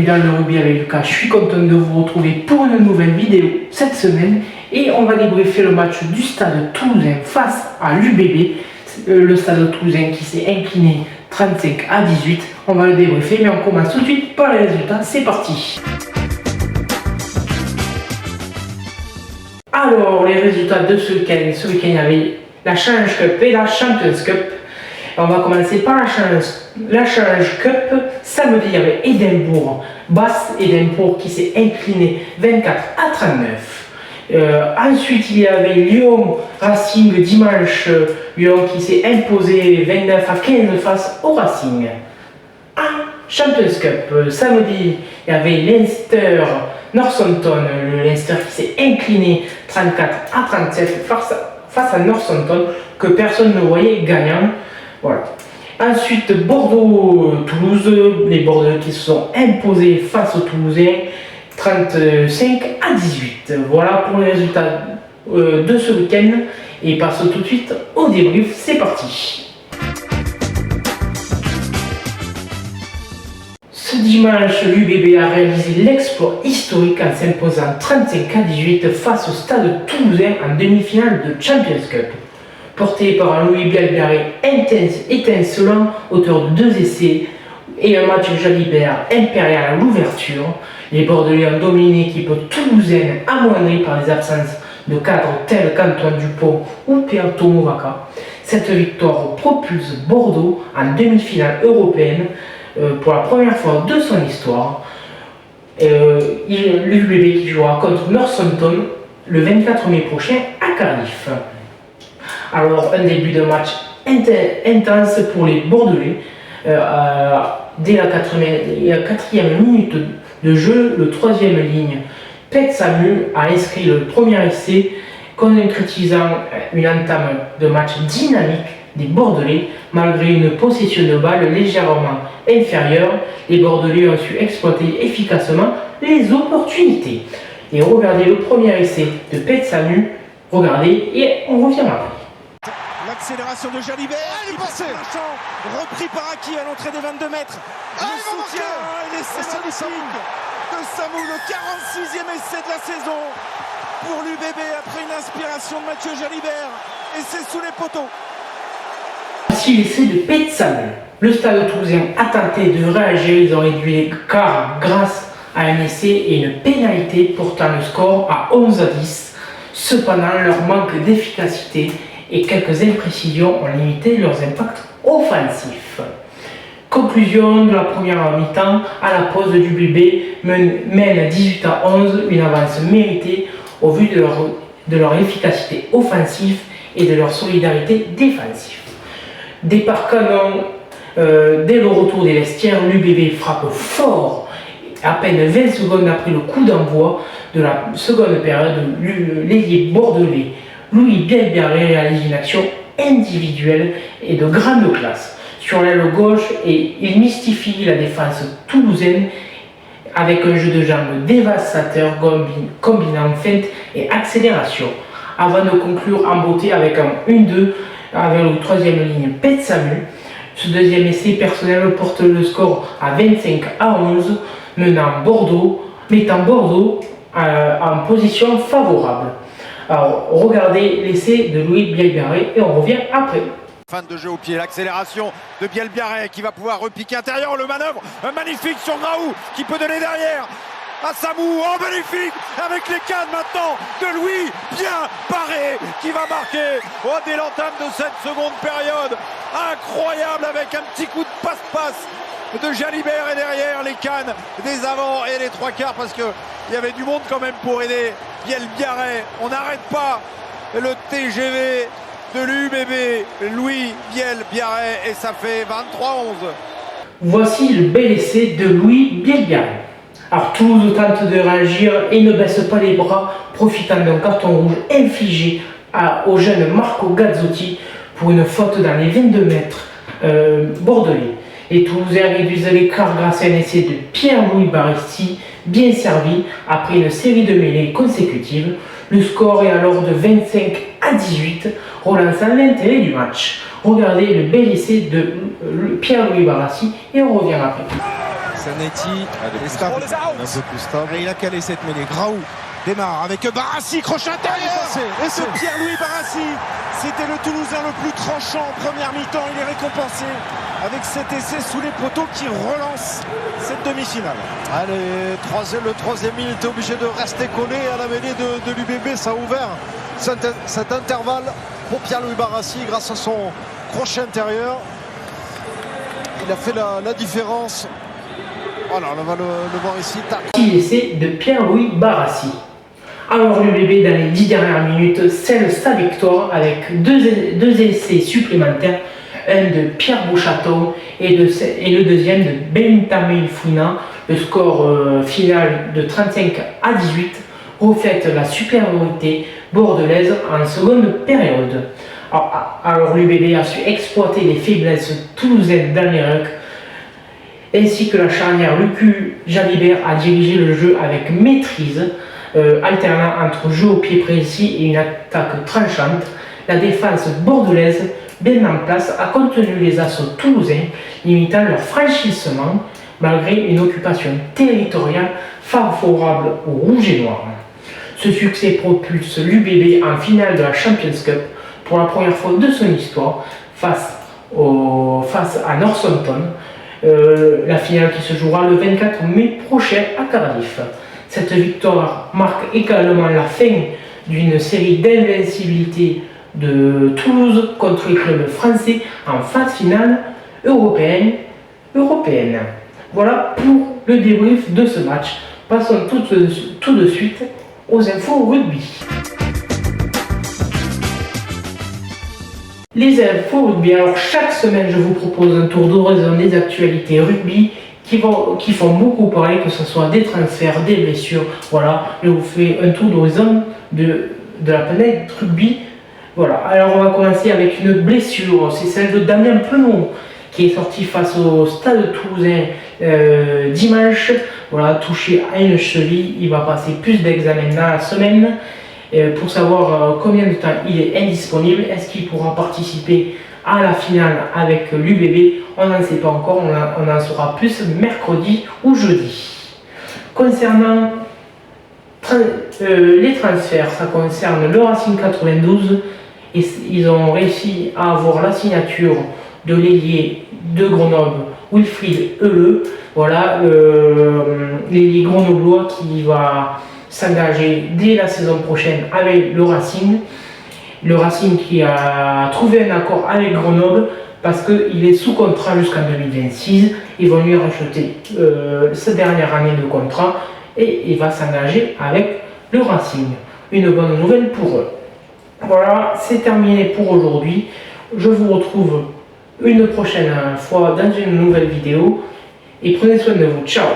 dans le rugby avec Lucas. Je suis content de vous retrouver pour une nouvelle vidéo cette semaine et on va débriefer le match du Stade Toulousain face à l'UBB, le Stade Toulousain qui s'est incliné 35-18. On va le débriefer, mais on commence tout de suite par les résultats. C'est parti. Alors, les résultats de ce week-end. Ce week-end, il y avait la Challenge Cup et la Champions Cup. On va commencer par la Challenge Cup. Samedi, il y avait Édimbourg, Basse Édimbourg qui s'est incliné 24-39. Ensuite, il y avait Lyon Racing dimanche. Lyon qui s'est imposé 29-15 face au Racing. En Champions Cup, samedi, il y avait Leinster Northampton. Le Leinster qui s'est incliné 34-37 face à Northampton que personne ne voyait gagnant. Voilà. Ensuite, Bordeaux-Toulouse, les Bordelais qui se sont imposés face aux Toulousains 35-18. Voilà pour les résultats de ce week-end. Et passons tout de suite au débrief. C'est parti. Ce dimanche, l'UBB a réalisé l'exploit historique en s'imposant 35-18 face au Stade Toulousain en demi-finale de Champions Cup. Porté par un Louis Bielbarré étincelant, auteur de 2 essais, et un Mathieu Jalibert impérial à l'ouverture, les Bordelais ont dominé l'équipe toulousaine amoindrie par les absences de cadres tels qu'Antoine Dupont ou Pierre Tomovaca. Cette victoire propulse Bordeaux en demi-finale européenne pour la première fois de son histoire. L'UBB qui jouera contre Northampton le 24 mai prochain à Cardiff. Alors, un début de match intense pour les Bordelais. Dès la 4e minute de jeu, le 3e ligne, Pet Samu, a inscrit le premier essai, concrétisant une entame de match dynamique des Bordelais. Malgré une possession de balle légèrement inférieure, les Bordelais ont su exploiter efficacement les opportunités. Et regardez le premier essai de Pet Samu, regardez et on revient après. L'accélération de Jalibert, il est passé. Repris par Aki à l'entrée des 22 mètres. Le soutien, l'essai magnifique de Samou, le 46e essai de la saison pour l'UBB après une inspiration de Mathieu Jalibert. Et c'est sous les poteaux. Voici l'essai de Pet Samu. Le Stade Toulousain a tenté de réagir, ils ont réduit l'écart grâce à un essai et une pénalité portant le score à 11-10. Cependant, leur manque d'efficacité et quelques imprécisions ont limité leurs impacts offensifs. Conclusion de la première mi-temps, à la pause du l'UBB mène 18-11, une avance méritée au vu de leur efficacité offensive et de leur solidarité défensive. Départ canon, dès le retour des vestiaires, l'UBB frappe fort. À peine 20 secondes après le coup d'envoi de la seconde période, l'ailier bordelais Louis Bielbarré réalise une action individuelle et de grande classe sur l'aile gauche et il mystifie la défense toulousaine avec un jeu de jambes dévastateur combinant feinte et accélération. Avant de conclure en beauté avec un 1-2 avec le 3e ligne Pet Samu. Ce deuxième essai personnel porte le score à 25-11, mettant Bordeaux en position favorable. Alors, regardez l'essai de Louis Bielbarré et on revient après. Fin de jeu au pied, l'accélération de Bielbarré qui va pouvoir repiquer intérieur, le manœuvre magnifique sur Graou qui peut donner derrière à Samou, oh magnifique, avec les cannes maintenant de Louis Bielbarré qui va marquer dès l'entame de cette seconde période. Incroyable avec un petit coup de passe-passe de Jalibert et derrière les cannes des avants et les 3 quarts parce qu'il y avait du monde quand même pour aider Bielbarré. On n'arrête pas le TGV de l'UBB, Louis Bielbarré, et ça fait 23-11. Voici le bel essai de Louis Bielbarré. Alors Toulouse tente de réagir et ne baisse pas les bras, profitant d'un carton rouge infligé au jeune Marco Gazzotti pour une faute dans les 22 mètres bordelais. Les Toulousains réduisent l'écart grâce à un essai de Pierre-Louis Baristi, bien servi après une série de mêlées consécutives. Le score est alors de 25-18, relançant l'intérêt du match. Regardez le bel essai de Pierre-Louis Barassi et on revient après. Zanetti est stable, un peu plus stable. et il a calé cette mêlée. Graou démarre avec Barassi, crochet intérieur Et de Pierre-Louis Barassi. C'était le Toulousain le plus tranchant en première mi-temps. Il est récompensé avec cet essai sous les poteaux qui relance cette demi-finale. Allez, le troisième, il était obligé de rester collé à la mêlée de l'UBB. Ça a ouvert cet intervalle pour Pierre-Louis Barassi grâce à son crochet intérieur. Il a fait la différence. Voilà, on va le voir ici. Petit essai de Pierre-Louis Barassi. Alors l'UBB dans les 10 dernières minutes scelle sa victoire avec deux essais supplémentaires, un de Pierre Bouchaton et le deuxième de Benjamin Fouina. Le score final de 35-18 reflète la supériorité bordelaise en seconde période. Alors l'UBB a su exploiter les faiblesses toulousaines dans les rucks, ainsi que la charnière Lucu Jalibert a dirigé le jeu avec maîtrise, alternant entre jeu au pied précis et une attaque tranchante. La défense bordelaise, bien en place, a contenu les assauts toulousains, limitant leur franchissement malgré une occupation territoriale favorable aux Rouges et Noirs. Ce succès propulse l'UBB en finale de la Champions Cup pour la première fois de son histoire face à Northampton. La finale qui se jouera le 24 mai prochain à Cardiff. Cette victoire marque également la fin d'une série d'invincibilité de Toulouse contre les clubs français en phase finale européenne. Voilà pour le débrief de ce match. Passons tout de suite aux infos rugby. Les infos rugby. Alors chaque semaine je vous propose un tour d'horizon des actualités rugby qui font beaucoup parler, que ce soit des transferts, des blessures. Voilà, je vous fais un tour d'horizon de la planète rugby. Voilà, alors on va commencer avec une blessure, c'est celle de Damien Penon qui est sorti face au Stade Toulousain dimanche. Voilà, touché à une cheville, il va passer plus d'examens dans la semaine pour savoir combien de temps il est indisponible. Est-ce qu'il pourra participer à la finale avec l'UBB? On n'en sait pas encore, on en saura plus mercredi ou jeudi. Concernant les transferts, ça concerne le Racing 92. Et ils ont réussi à avoir la signature de l'ailier de Grenoble, Wilfried Eule. Voilà, l'ailier grenoblois qui va s'engager dès la saison prochaine avec le Racing. Le Racing qui a trouvé un accord avec Grenoble parce qu'il est sous contrat jusqu'en 2026. Ils vont lui racheter sa dernière année de contrat et il va s'engager avec le Racing. Une bonne nouvelle pour eux. Voilà, c'est terminé pour aujourd'hui. Je vous retrouve une prochaine fois dans une nouvelle vidéo et prenez soin de vous. Ciao!